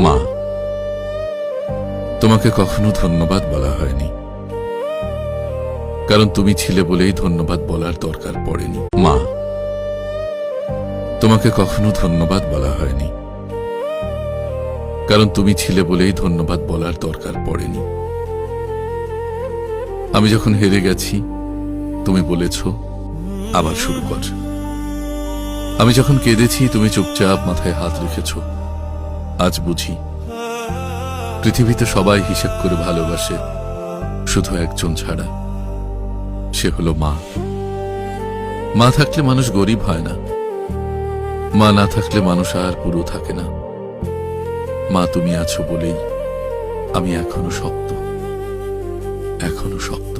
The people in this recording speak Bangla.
মা, তোমাকে কখনো ধন্যবাদ বলা হয়নি, কারণ তুমি ছিলে বলেই ধন্যবাদ বলার দরকার পড়েনি। মা, তোমাকে কখনো ধন্যবাদ বলা হয়নি, কারণ তুমি ছিলে বলেই ধন্যবাদ বলার দরকার পড়েনি। আমি যখন হেরে গেছি তুমি বলেছ আবার শুরু কর। আমি যখন কেঁদেছি তুমি চুপচাপ মাথায় হাত রেখেছ। আজ বুঝি পৃথিবীতে সবাই হিসেব করে ভালোবাসে, শুধু একজন ছাড়া, সে হলো মা। মা থাকলে মানুষ গরিব হয় না, মা না থাকলে মানুষ আর পুরো থাকে না। মা তুমি আছো বলেই আমি এখনো শক্ত, এখনো শক্ত।